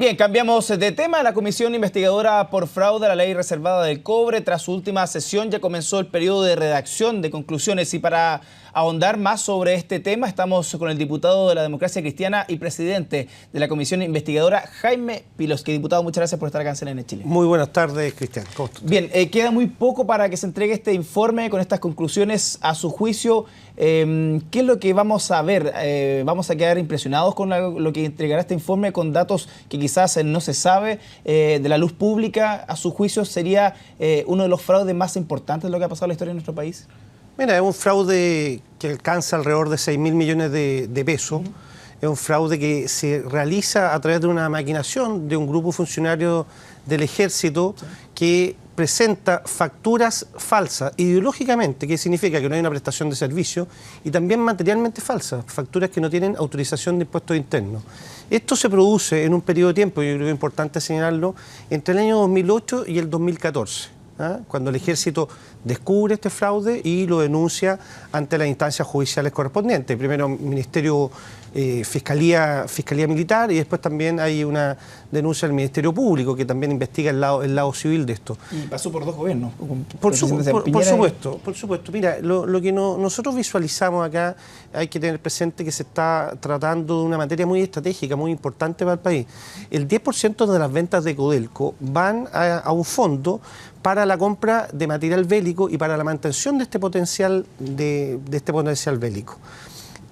Bien, cambiamos de tema. La Comisión Investigadora por Fraude a la Ley Reservada del Cobre, tras su última sesión, ya comenzó el periodo de redacción de conclusiones. Y para ahondar más sobre este tema, estamos con el diputado de la Democracia Cristiana y presidente de la Comisión Investigadora, Jaime Piloski. Diputado, muchas gracias por estar acá en CNN Chile. Muy buenas tardes, Cristian. ¿Cómo estás? Bien, queda muy poco para que se entregue este informe con estas conclusiones. A su juicio, ¿qué es lo que vamos a ver? ¿Vamos a quedar impresionados con lo que entregará este informe, con datos que quizás no se sabe de la luz pública? A su juicio, ¿sería uno de los fraudes más importantes de lo que ha pasado en la historia de nuestro país? Mira, es un fraude que alcanza alrededor de 6.000 millones de pesos. Es un fraude que se realiza a través de una maquinación de un grupo funcionario del Ejército que presenta facturas falsas ideológicamente, que significa que no hay una prestación de servicio, y también materialmente falsas, facturas que no tienen autorización de impuestos internos. Esto se produce en un periodo de tiempo, yo creo que es importante señalarlo, entre el año 2008 y el 2014. Cuando el Ejército descubre este fraude y lo denuncia ante las instancias judiciales correspondientes. Primero Ministerio Fiscalía Militar, y después también hay una denuncia del Ministerio Público que también investiga el lado civil de esto. Y pasó por dos gobiernos. Por supuesto. Mira, lo que nosotros visualizamos acá, hay que tener presente que se está tratando de una materia muy estratégica, muy importante para el país. El 10% de las ventas de Codelco van a un fondo para la compra de material bélico y para la mantención de este potencial, bélico.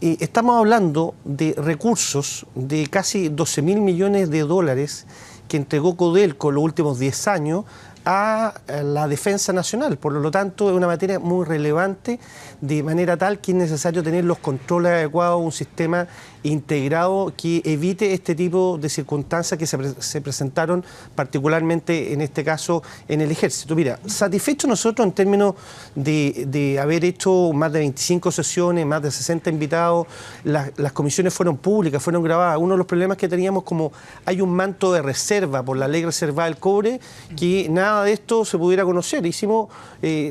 Estamos hablando de recursos de casi 12.000 millones de dólares que entregó Codelco en los últimos 10 años a la defensa nacional. Por lo tanto, es una materia muy relevante, de manera tal que es necesario tener los controles adecuados, un sistema integrado que evite este tipo de circunstancias que se presentaron particularmente en este caso en el Ejército. Mira, satisfechos nosotros en términos de haber hecho más de 25 sesiones, más de 60 invitados, las comisiones fueron públicas, fueron grabadas. Uno de los problemas que teníamos, como hay un manto de reserva por la Ley Reservada del Cobre, que nada de esto se pudiera conocer.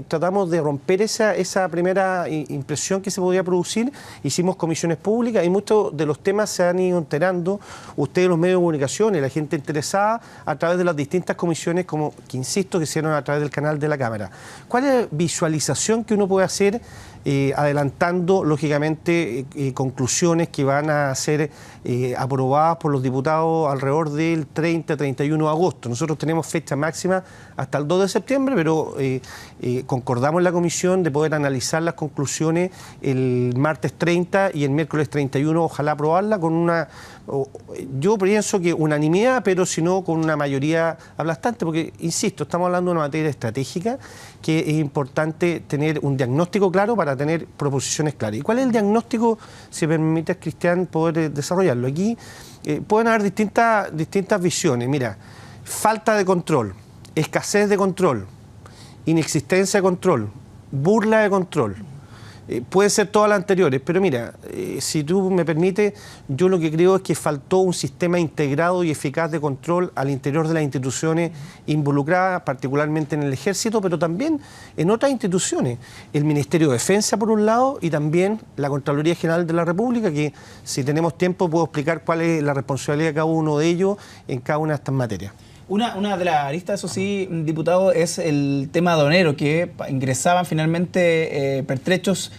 Tratamos de romper esa primera impresión que se podía producir, hicimos comisiones públicas y muchos de los temas se han ido enterando ustedes, los medios de comunicación y la gente interesada, a través de las distintas comisiones, como que insisto, que se hicieron a través del canal de la Cámara. ¿Cuál es la visualización que uno puede hacer adelantando, lógicamente, conclusiones que van a ser aprobadas por los diputados alrededor del 30-31 de agosto? Nosotros tenemos fecha máxima hasta el 2 de septiembre, pero concordamos en la comisión de poder analizar las conclusiones el martes 30 y el miércoles 31, ojalá aprobarla con una, yo pienso que unanimidad, pero si no con una mayoría aplastante, porque, insisto, estamos hablando de una materia estratégica que es importante tener un diagnóstico claro para tener proposiciones claras. ¿Y cuál es el diagnóstico, si me permites, Cristian, poder desarrollarlo? Aquí pueden haber distintas visiones. Mira, falta de control, escasez de control, inexistencia de control, burla de control. Pueden ser todas las anteriores, pero mira, si tú me permites, yo lo que creo es que faltó un sistema integrado y eficaz de control al interior de las instituciones involucradas, particularmente en el Ejército, pero también en otras instituciones. El Ministerio de Defensa, por un lado, y también la Contraloría General de la República, que si tenemos tiempo puedo explicar cuál es la responsabilidad de cada uno de ellos en cada una de estas materias. Una de las aristas, eso sí, diputado, es el tema aduanero, que ingresaban finalmente pertrechos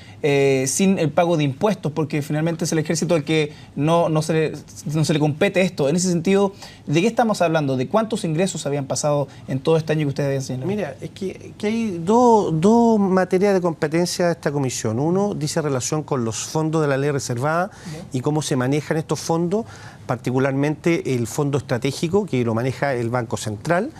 sin el pago de impuestos, porque finalmente es el Ejército el que no se le compete esto. En ese sentido, ¿de qué estamos hablando? ¿De cuántos ingresos habían pasado en todo este año que ustedes habían señalado? Mira, es que hay dos materias de competencia de esta comisión. Uno dice relación con los fondos de la ley reservada y cómo se manejan estos fondos, particularmente el fondo estratégico que lo maneja el Banco Central,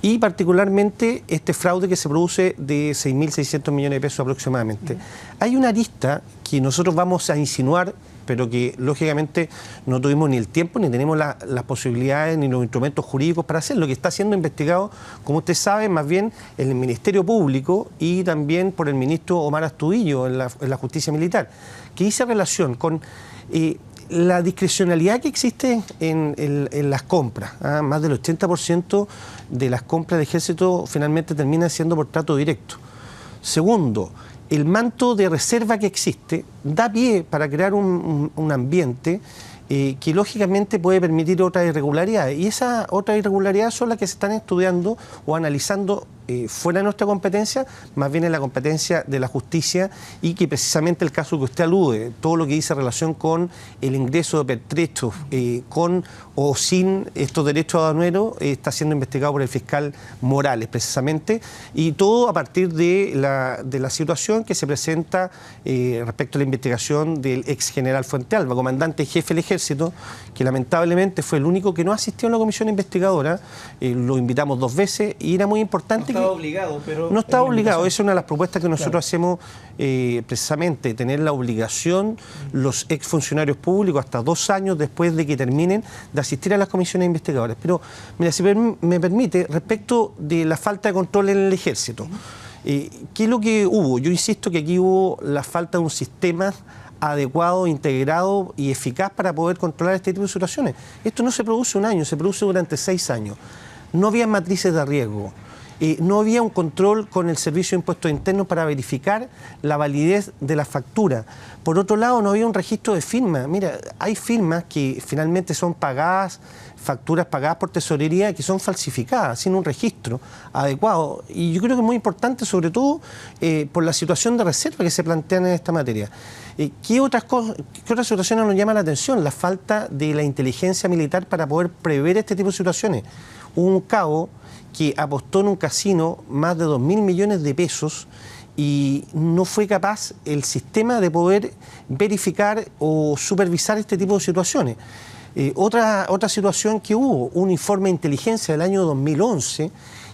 y particularmente este fraude que se produce de 6.600 millones de pesos aproximadamente. Hay una arista que nosotros vamos a insinuar, pero que lógicamente no tuvimos ni el tiempo, ni tenemos las posibilidades, ni los instrumentos jurídicos para hacerlo, que está siendo investigado, como usted sabe, más bien en el Ministerio Público y también por el ministro Omar Astudillo en la Justicia Militar, que dice relación con la discrecionalidad que existe en las compras. Más del 80% de las compras de Ejército finalmente terminan siendo por trato directo. Segundo, el manto de reserva que existe da pie para crear un ambiente que lógicamente puede permitir otras irregularidades. Y esas otras irregularidades son las que se están estudiando o analizando fuera de nuestra competencia, más bien en la competencia de la justicia, y que precisamente el caso que usted alude, todo lo que dice en relación con el ingreso de pertrechos, con o sin estos derechos aduaneros, está siendo investigado por el fiscal Morales, precisamente, y todo a partir de la situación que se presenta respecto a la investigación del ex general Fuentealba, comandante jefe del Ejército, que lamentablemente fue el único que no asistió a la comisión investigadora. Lo invitamos 2 veces y era muy importante. No estaba obligado, pero... No estaba obligado, esa es una de las propuestas que nosotros hacemos, precisamente, tener la obligación los exfuncionarios públicos hasta 2 años después de que terminen de asistir a las comisiones investigadoras. Pero, mira, si me permite, respecto de la falta de control en el Ejército, ¿qué es lo que hubo? Yo insisto que aquí hubo la falta de un sistema adecuado, integrado y eficaz para poder controlar este tipo de situaciones. Esto no se produce un año, se produce durante 6 años. No había matrices de riesgo. No había un control con el Servicio de Impuestos Internos para verificar la validez de la factura. Por otro lado, no había un registro de firmas. Mira, hay firmas que finalmente son pagadas, facturas pagadas por tesorería que son falsificadas, sin un registro adecuado. Y yo creo que es muy importante, sobre todo, por la situación de reserva que se plantean en esta materia. ¿Qué otras situaciones nos llaman la atención? La falta de la inteligencia militar para poder prever este tipo de situaciones. Un cabo que apostó en un casino más de 2.000 millones de pesos y no fue capaz el sistema de poder verificar o supervisar este tipo de situaciones. Otra situación que hubo, un informe de inteligencia del año 2011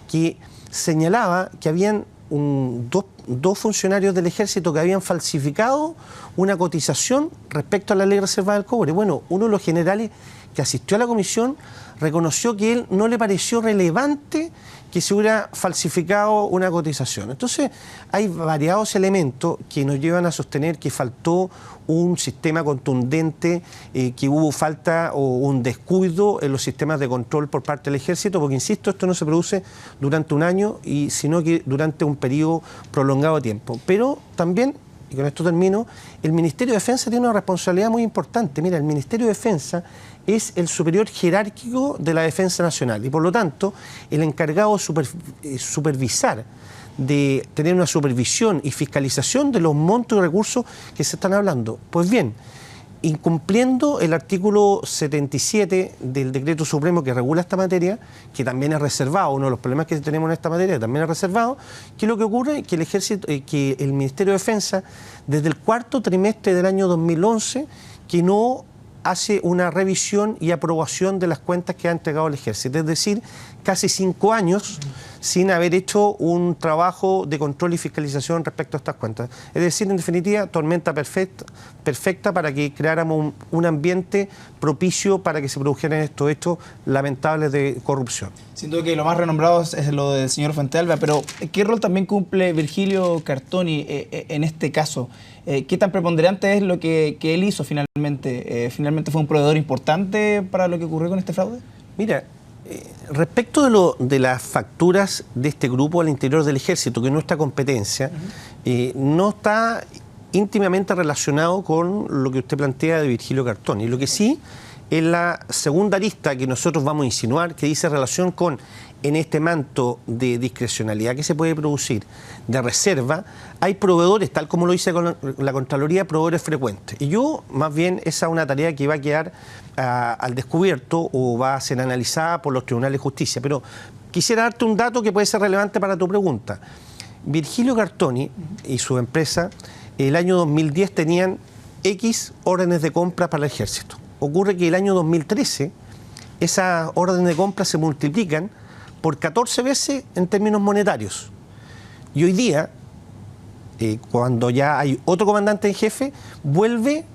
que señalaba que habían dos funcionarios del Ejército que habían falsificado una cotización respecto a la ley reservada del cobre. Bueno, uno de los generales que asistió a la comisión reconoció que él no le pareció relevante que se hubiera falsificado una cotización. Entonces, hay variados elementos que nos llevan a sostener que faltó un sistema contundente, que hubo falta o un descuido en los sistemas de control por parte del Ejército, porque, insisto, esto no se produce durante un año, sino que durante un periodo prolongado de tiempo. Pero también, y con esto termino, el Ministerio de Defensa tiene una responsabilidad muy importante. Mira, el Ministerio de Defensa es el superior jerárquico de la Defensa Nacional y, por lo tanto, el encargado de supervisar, de tener una supervisión y fiscalización de los montos de recursos que se están hablando. Pues bien, incumpliendo el artículo 77 del Decreto Supremo que regula esta materia, que también es reservado, uno de los problemas que tenemos en esta materia también es reservado, ¿qué es lo que ocurre? Que el Ejército, que el Ministerio de Defensa, desde el 4º trimestre del año 2011, que no hace una revisión y aprobación de las cuentas que ha entregado el Ejército. Es decir, casi 5 años sin haber hecho un trabajo de control y fiscalización respecto a estas cuentas. Es decir, en definitiva, tormenta perfecta para que creáramos un ambiente propicio para que se produjeran estos hechos lamentables de corrupción. Siento que lo más renombrado es lo del señor Fuentealba, pero ¿qué rol también cumple Virgilio Cartoni en este caso? ¿Qué tan preponderante es lo que él hizo finalmente? ¿Finalmente fue un proveedor importante para lo que ocurrió con este fraude? Mira, respecto de las facturas de este grupo al interior del Ejército, que es nuestra competencia, no está íntimamente relacionado con lo que usted plantea de Virgilio Cartoni. Lo que sí, en la segunda arista que nosotros vamos a insinuar, que dice relación con, en este manto de discrecionalidad que se puede producir, de reserva, hay proveedores, tal como lo dice con la Contraloría, proveedores frecuentes. Y yo, más bien, esa es una tarea que va a quedar al descubierto o va a ser analizada por los tribunales de justicia. Pero quisiera darte un dato que puede ser relevante para tu pregunta. Virgilio Cartoni y su empresa, el año 2010 tenían X órdenes de compra para el Ejército. Ocurre que el año 2013 esas órdenes de compra se multiplican por 14 veces en términos monetarios. Y hoy día, cuando ya hay otro comandante en jefe, vuelve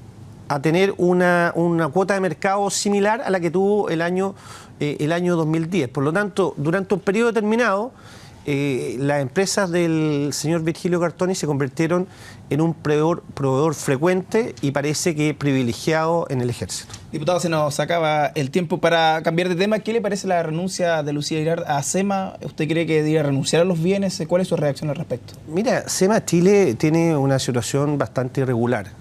a tener una cuota de mercado similar a la que tuvo el año 2010. Por lo tanto, durante un periodo determinado, las empresas del señor Virgilio Cartoni se convirtieron en un proveedor frecuente y parece que privilegiado en el ejército. Diputado, se nos acaba el tiempo. Para cambiar de tema, ¿qué le parece la renuncia de Lucía Girard a SEMA? ¿Usted cree que debería renunciar a los bienes? ¿Cuál es su reacción al respecto? Mira, SEMA Chile tiene una situación bastante irregular.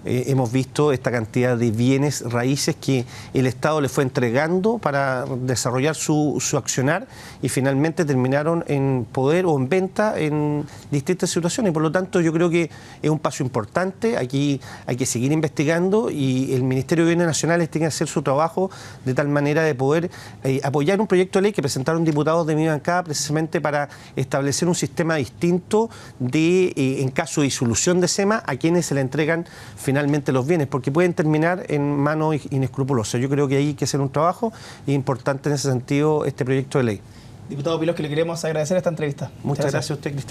Hemos visto esta cantidad de bienes raíces que el Estado le fue entregando para desarrollar su accionar y finalmente terminaron en poder o en venta en distintas situaciones. Por lo tanto, yo creo que es un paso importante. Aquí hay que seguir investigando y el Ministerio de Bienes Nacionales tiene que hacer su trabajo de tal manera de poder apoyar un proyecto de ley que presentaron diputados de mi bancada precisamente para establecer un sistema distinto de, en caso de disolución de SEMA, a quienes se le entregan finalmente los bienes, porque pueden terminar en manos inescrupulosas. Yo creo que ahí hay que hacer un trabajo y es importante en ese sentido este proyecto de ley. Diputado Pilos, que le queremos agradecer esta entrevista. Muchas gracias a usted, Cristina.